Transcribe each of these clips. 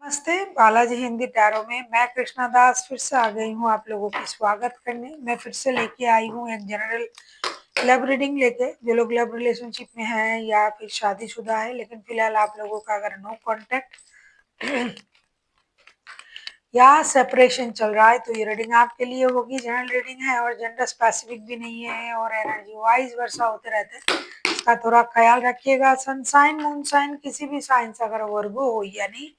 नमस्ते, बालाजी हिंदी टैरो में मैं कृष्णा दास फिर से आ गई हूँ आप लोगों की स्वागत करने। मैं फिर से लेके आई हूँ एक जनरल लव रीडिंग लेके। जो लोग लव रिलेशनशिप में हैं या फिर शादीशुदा है, लेकिन फिलहाल आप लोगों का अगर नो कांटेक्ट या सेपरेशन चल रहा है तो ये रीडिंग आपके लिए होगी। जनरल रीडिंग है और जेंडर स्पेसिफिक भी नहीं है और एनर्जी वाइज वर्षा होते रहते हैं, इसका थोड़ा ख्याल रखिएगा। सन साइन मून साइन किसी भी साइन से अगर वर्गो हो यानी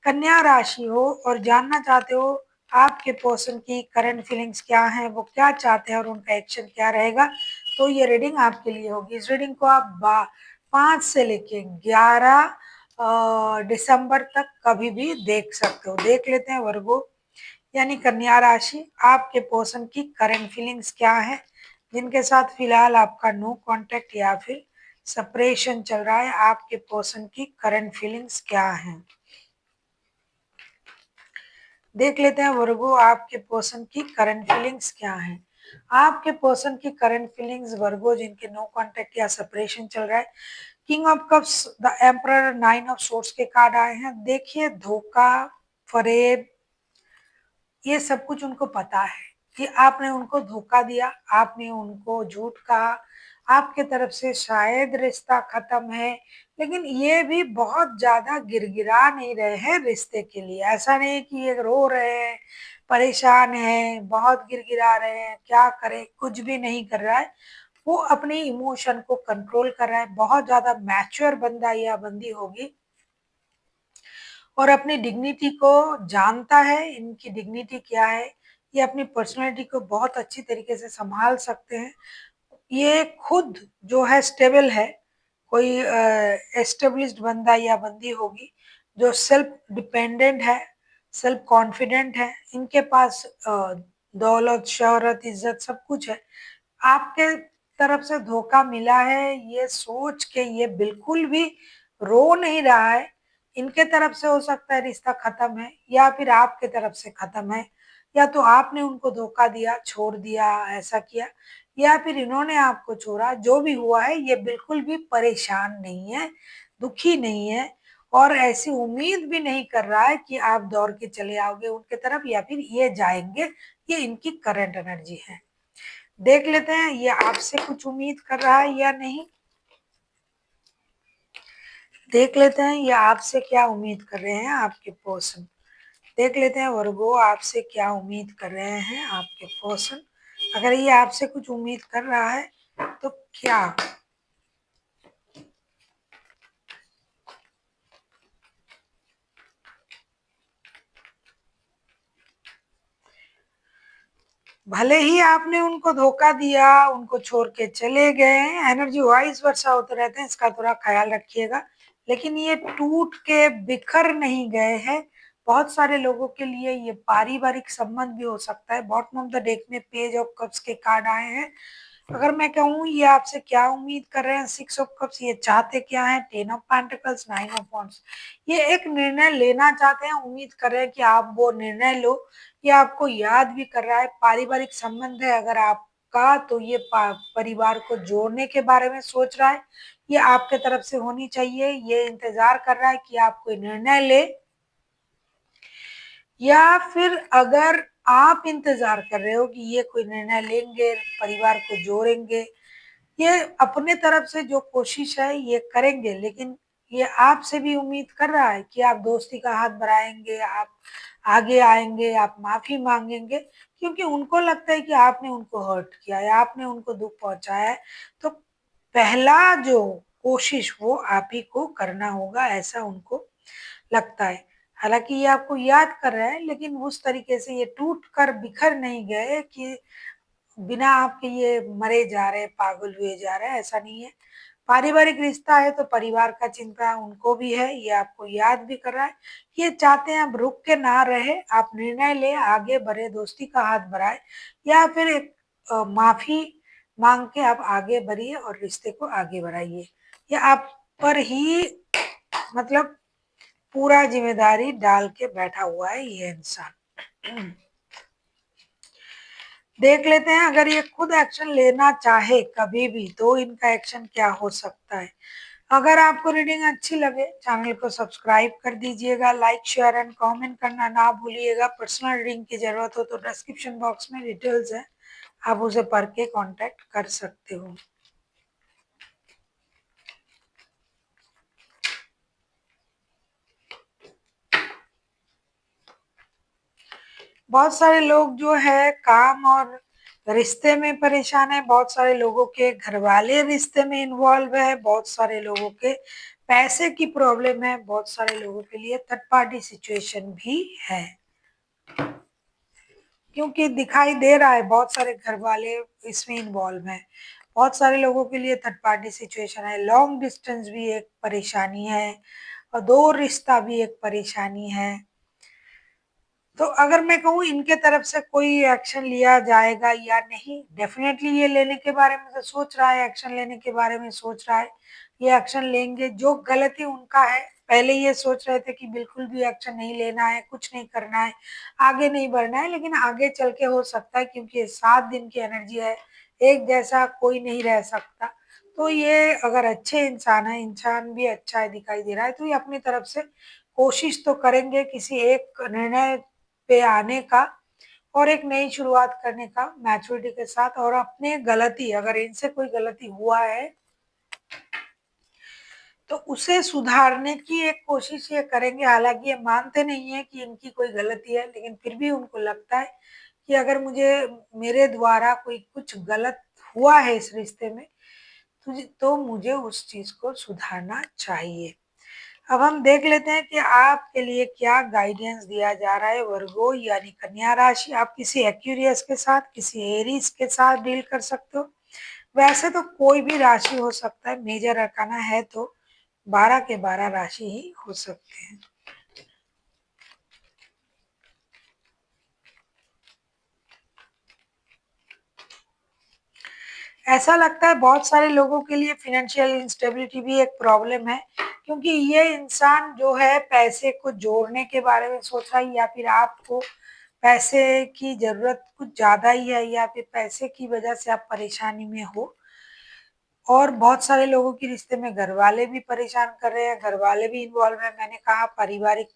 कन्या राशि हो और जानना चाहते हो आपके पर्सन की करंट फीलिंग्स क्या हैं, वो क्या चाहते हैं और उनका एक्शन क्या रहेगा, तो ये रीडिंग आपके लिए होगी। इस रीडिंग को आप 5 से लेके 11 दिसंबर तक कभी भी देख सकते हो। देख लेते हैं वर्गो यानी कन्या राशि, आपके पर्सन की करंट फीलिंग्स क्या है, जिनके साथ फिलहाल आपका नो कांटेक्ट या फिर सेपरेशन चल रहा है। आपके पर्सन की करंट फीलिंग्स क्या है, देख लेते हैं वर्गो आपके पर्सन की करंट फीलिंग्स क्या है। आपके पर्सन की करंट फीलिंग्स वर्गो जिनके नो कांटेक्ट या सेपरेशन चल रहा है। King of cups, the emperor, 9 of swords के कार्ड आए हैं। देखिए धोखा, फरेब, ये सब कुछ उनको पता है कि आपने उनको धोखा दिया, आपने उनको झूठ कहा, आपके तरफ से शायद रिश्ता खत्म है, लेकिन ये भी बहुत ज्यादा गिरगिरा नहीं रहे हैं रिश्ते के लिए। ऐसा नहीं कि ये रो रहे हैं, परेशान है, बहुत गिरगिरा रहे हैं, क्या करे, कुछ भी नहीं कर रहा है। वो अपनी इमोशन को कंट्रोल कर रहा है। बहुत ज्यादा मैच्योर बंदा या बंदी होगी और अपनी डिग्निटी को जानता है। इनकी डिग्निटी क्या है, ये अपनी पर्सनैलिटी को बहुत अच्छी तरीके से संभाल सकते हैं। ये खुद जो है स्टेबल है। कोई एस्टेब्लिश्ड बंदा या बंदी होगी जो सेल्फ डिपेंडेंट है, सेल्फ कॉन्फिडेंट है। इनके पास दौलत, शोहरत, इज्जत सब कुछ है। आपके तरफ से धोखा मिला है ये सोच के ये बिल्कुल भी रो नहीं रहा है। इनके तरफ से हो सकता है रिश्ता खत्म है या फिर आपके तरफ से खत्म है, या तो आपने उनको धोखा दिया, छोड़ दिया, ऐसा किया, या फिर इन्होंने आपको छोड़ा। जो भी हुआ है ये बिल्कुल भी परेशान नहीं है, दुखी नहीं है और ऐसी उम्मीद भी नहीं कर रहा है कि आप दौड़ के चले आओगे उनके तरफ या फिर ये जाएंगे। ये इनकी करंट एनर्जी है। देख लेते हैं ये आपसे कुछ उम्मीद कर रहा है या नहीं। देख लेते हैं ये आपसे क्या उम्मीद कर रहे हैं आपके पर्सन। देख लेते हैं वर्गो आपसे क्या उम्मीद कर रहे हैं आपके पर्सन। अगर ये आपसे कुछ उम्मीद कर रहा है तो क्या, भले ही आपने उनको धोखा दिया, उनको छोड़ के चले गए, एनर्जी वाइज वर्षा होते रहते हैं, इसका थोड़ा ख्याल रखिएगा। लेकिन ये टूट के बिखर नहीं गए हैं। बहुत सारे लोगों के लिए ये पारिवारिक संबंध भी हो सकता है। बॉटम ऑफ द डेक में पेज ऑफ कप्स के कार्ड आए हैं। अगर मैं कहूँ ये आपसे क्या उम्मीद कर रहे हैं, 6 ऑफ कप्स, ये चाहते क्या है, 10 ऑफ पेंटिकल्स, 9 ऑफ वॉन्ड्स, ये एक निर्णय लेना चाहते हैं, उम्मीद कर रहे हैं कि आप वो निर्णय लो। ये आपको याद भी कर रहा है। पारिवारिक संबंध है अगर आपका तो ये परिवार को जोड़ने के बारे में सोच रहा है। ये आपके तरफ से होनी चाहिए। ये इंतजार कर रहा है कि आप कोई निर्णय ले, या फिर अगर आप इंतजार कर रहे हो कि ये कोई निर्णय लेंगे, परिवार को जोड़ेंगे, ये अपने तरफ से जो कोशिश है ये करेंगे। लेकिन ये आपसे भी उम्मीद कर रहा है कि आप दोस्ती का हाथ बढ़ाएंगे, आप आगे आएंगे, आप माफी मांगेंगे, क्योंकि उनको लगता है कि आपने उनको हर्ट किया है, आपने उनको दुख पहुंचाया है। तो पहला जो कोशिश वो आप ही को करना होगा, ऐसा उनको लगता है। हालांकि ये आपको याद कर रहा है, लेकिन उस तरीके से ये टूट कर बिखर नहीं गए कि बिना आपके ये मरे जा रहे, पागल हुए जा रहे हैं, ऐसा नहीं है। पारिवारिक रिश्ता है तो परिवार का चिंता उनको भी है, ये आपको याद भी कर रहा है। ये चाहते हैं अब रुक के ना रहे, आप निर्णय ले, आगे बढ़े, दोस्ती का हाथ बढ़ाए, या फिर एक माफी मांग के आप आगे बढ़िए और रिश्ते को आगे बढ़ाइए। ये आप पर ही मतलब पूरा जिम्मेदारी डाल के बैठा हुआ है ये इंसान। देख लेते हैं अगर ये खुद एक्शन लेना चाहे कभी भी तो इनका एक्शन क्या हो सकता है। अगर आपको रीडिंग अच्छी लगे चैनल को सब्सक्राइब कर दीजिएगा, लाइक शेयर एंड कमेंट करना ना भूलिएगा। पर्सनल रीडिंग की जरूरत हो तो डिस्क्रिप्शन बॉक्स में डिटेल्स है, आप उसे पढ़ के कांटेक्ट कर सकते हो। बहुत सारे लोग जो है काम और रिश्ते में परेशान है, बहुत सारे लोगों के घर वाले रिश्ते में इन्वॉल्व है, बहुत सारे लोगों के पैसे की प्रॉब्लम है, बहुत सारे लोगों के लिए थर्ड पार्टी सिचुएशन भी है, क्योंकि दिखाई दे रहा है बहुत सारे घर वाले इसमें इन्वॉल्व हैं। बहुत सारे लोगों के लिए थर्ड पार्टी सिचुएशन है, लॉन्ग डिस्टेंस भी एक परेशानी है और दो रिश्ता भी एक परेशानी है। तो अगर मैं कहूँ इनके तरफ से कोई एक्शन लिया जाएगा या नहीं, डेफिनेटली ये लेने के बारे में तो सोच रहा है, एक्शन लेने के बारे में सोच रहा है, ये एक्शन लेंगे। जो गलती उनका है, पहले ये सोच रहे थे कि बिल्कुल भी एक्शन नहीं लेना है, कुछ नहीं करना है, आगे नहीं बढ़ना है, लेकिन आगे चल के हो सकता है, क्योंकि ये 7 दिन की एनर्जी है, एक जैसा कोई नहीं रह सकता। तो ये अगर अच्छे इंसान है, इंसान भी अच्छा है दिखाई दे रहा है, तो ये अपनी तरफ से कोशिश तो करेंगे किसी एक निर्णय पे आने का और एक नई शुरुआत करने का मैच्योरिटी के साथ, और अपने गलती अगर इनसे कोई गलती हुआ है तो उसे सुधारने की एक कोशिश ये करेंगे। हालांकि ये मानते नहीं है कि इनकी कोई गलती है, लेकिन फिर भी उनको लगता है कि अगर मुझे मेरे द्वारा कोई कुछ गलत हुआ है इस रिश्ते में तो मुझे उस चीज को सुधारना चाहिए। अब हम देख लेते हैं कि आपके लिए क्या गाइडेंस दिया जा रहा है वर्गो यानी कन्या राशि। आप किसी एक्यूरियस के साथ, किसी एरीज के साथ डील कर सकते हो। वैसे तो कोई भी राशि हो सकता है, मेजर अरकाना है तो 12 के 12 राशि ही हो सकते हैं। ऐसा लगता है बहुत सारे लोगों के लिए फिनेंशियल इंस्टेबिलिटी भी एक प्रॉब्लम है, क्योंकि ये इंसान जो है पैसे को जोड़ने के बारे में सोच रहा है, या फिर आपको पैसे की जरूरत कुछ ज्यादा ही है, या फिर पैसे की वजह से आप परेशानी में हो। और बहुत सारे लोगों की रिश्ते में घर वाले भी परेशान कर रहे हैं, घर वाले भी इन्वॉल्व है। मैंने कहा पारिवारिक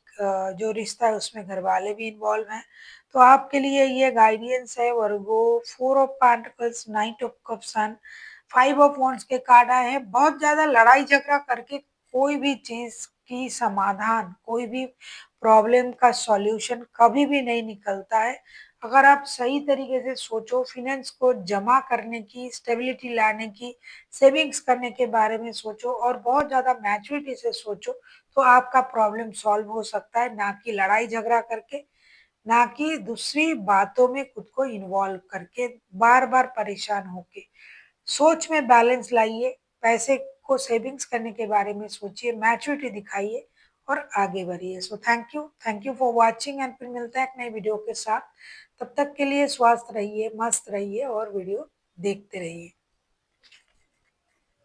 जो रिश्ता है उसमें घर वाले भी इन्वॉल्व हैं। तो आपके लिए ये गाइडेंस है वर्गो। 4 of pentacles, night of cups and 5 of wands के कार्ड आए हैं। बहुत ज्यादा लड़ाई झगड़ा करके कोई भी चीज की समाधान, कोई भी प्रॉब्लम का सॉल्यूशन कभी भी नहीं निकलता है। अगर आप सही तरीके से सोचो, फिनेंस को जमा करने की, स्टेबिलिटी लाने की, सेविंग्स करने के बारे में सोचो और बहुत ज़्यादा मैच्योरिटी से सोचो, तो आपका प्रॉब्लम सॉल्व हो सकता है, ना कि लड़ाई झगड़ा करके, ना कि दूसरी बातों में खुद को इन्वॉल्व करके, बार बार परेशान होके। सोच में बैलेंस लाइए, पैसे को सेविंग्स करने के बारे में सोचिए, मैच्योरिटी दिखाइए और आगे बढ़िए। So thank you for watching and फिर मिलते हैं एक नई वीडियो के साथ। तब तक के लिए स्वस्थ रहिए, मस्त रहिए और वीडियो देखते रहिए।